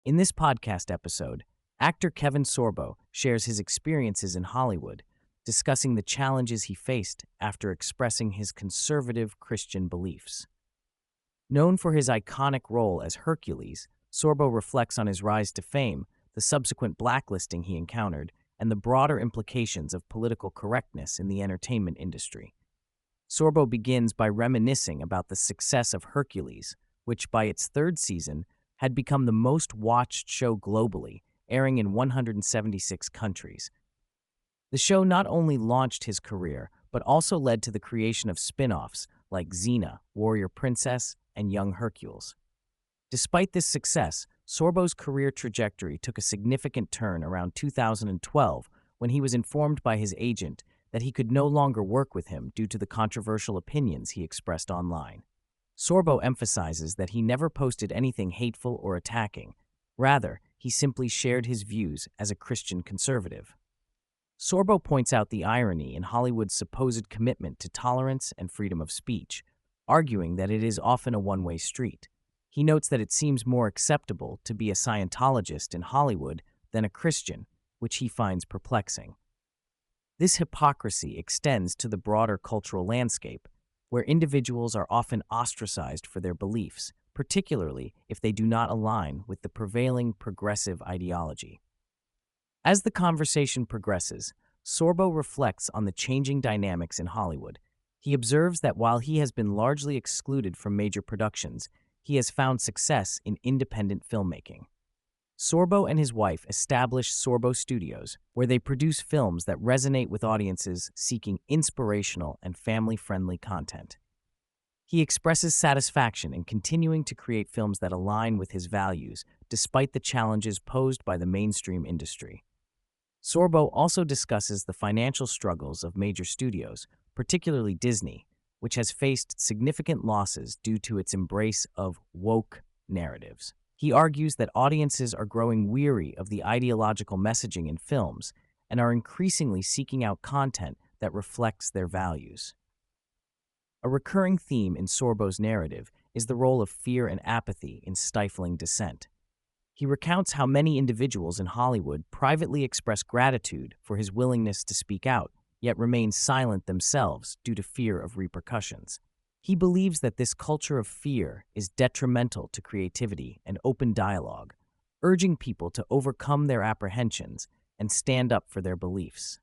In this podcast episode, actor Kevin Sorbo shares his experiences in Hollywood, discussing the challenges he faced after expressing his conservative Christian beliefs. Known for his iconic role as Hercules, Sorbo reflects on his rise to fame, the subsequent blacklisting he encountered, and the broader implications of political correctness in the entertainment industry. Sorbo begins by reminiscing about the success of Hercules, which by its third season had become the most watched show globally, airing in 176 countries. The show not only launched his career, but also led to the creation of spin-offs like Xena, Warrior Princess, and Young Hercules. Despite this success, Sorbo's career trajectory took a significant turn around 2012 when he was informed by his agent that he could no longer work with him due to the controversial opinions he expressed online. Sorbo emphasizes that he never posted anything hateful or attacking. Rather, he simply shared his views as a Christian conservative. Sorbo points out the irony in Hollywood's supposed commitment to tolerance and freedom of speech, arguing that it is often a one-way street. He notes that it seems more acceptable to be a Scientologist in Hollywood than a Christian, which he finds perplexing. This hypocrisy extends to the broader cultural landscape, where individuals are often ostracized for their beliefs, particularly if they do not align with the prevailing progressive ideology. As the conversation progresses, Sorbo reflects on the changing dynamics in Hollywood. He observes that while he has been largely excluded from major productions, he has found success in independent filmmaking. Sorbo and his wife established Sorbo Studios, where they produce films that resonate with audiences seeking inspirational and family-friendly content. He expresses satisfaction in continuing to create films that align with his values, despite the challenges posed by the mainstream industry. Sorbo also discusses the financial struggles of major studios, particularly Disney, which has faced significant losses due to its embrace of woke narratives. He argues that audiences are growing weary of the ideological messaging in films and are increasingly seeking out content that reflects their values. A recurring theme in Sorbo's narrative is the role of fear and apathy in stifling dissent. He recounts how many individuals in Hollywood privately express gratitude for his willingness to speak out, yet remain silent themselves due to fear of repercussions. He believes that this culture of fear is detrimental to creativity and open dialogue, urging people to overcome their apprehensions and stand up for their beliefs.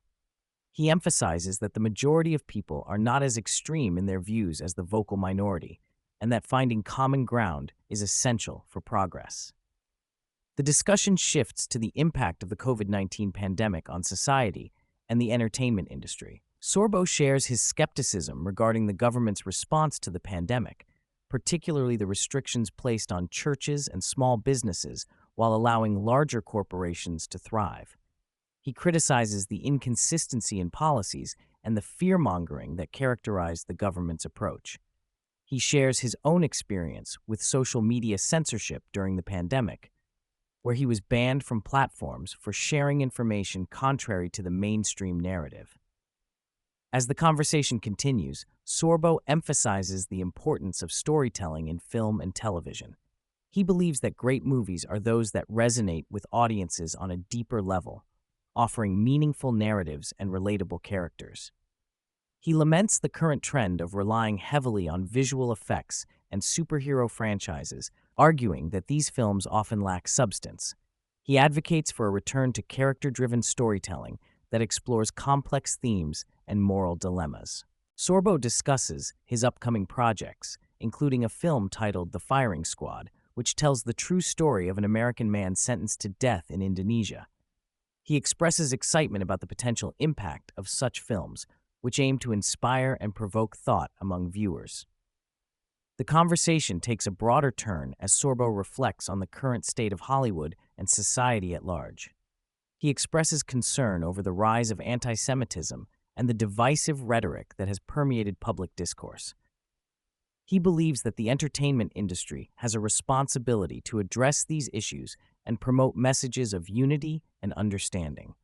He emphasizes that the majority of people are not as extreme in their views as the vocal minority, and that finding common ground is essential for progress. The discussion shifts to the impact of the COVID-19 pandemic on society and the entertainment industry. Sorbo shares his skepticism regarding the government's response to the pandemic, particularly the restrictions placed on churches and small businesses while allowing larger corporations to thrive. He criticizes the inconsistency in policies and the fear-mongering that characterized the government's approach. He shares his own experience with social media censorship during the pandemic, where he was banned from platforms for sharing information contrary to the mainstream narrative. As the conversation continues, Sorbo emphasizes the importance of storytelling in film and television. He believes that great movies are those that resonate with audiences on a deeper level, offering meaningful narratives and relatable characters. He laments the current trend of relying heavily on visual effects and superhero franchises, arguing that these films often lack substance. He advocates for a return to character-driven storytelling that explores complex themes and moral dilemmas. Sorbo discusses his upcoming projects, including a film titled The Firing Squad, which tells the true story of an American man sentenced to death in Indonesia. He expresses excitement about the potential impact of such films, which aim to inspire and provoke thought among viewers. The conversation takes a broader turn as Sorbo reflects on the current state of Hollywood and society at large. He expresses concern over the rise of anti-Semitism and the divisive rhetoric that has permeated public discourse. He believes that the entertainment industry has a responsibility to address these issues and promote messages of unity and understanding.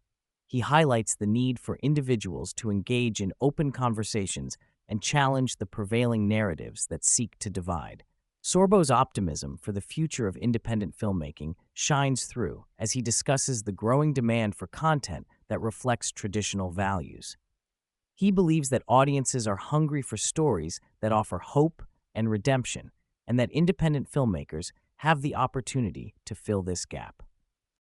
He highlights the need for individuals to engage in open conversations and challenge the prevailing narratives that seek to divide. Sorbo's optimism for the future of independent filmmaking shines through as he discusses the growing demand for content that reflects traditional values. He believes that audiences are hungry for stories that offer hope and redemption, and that independent filmmakers have the opportunity to fill this gap.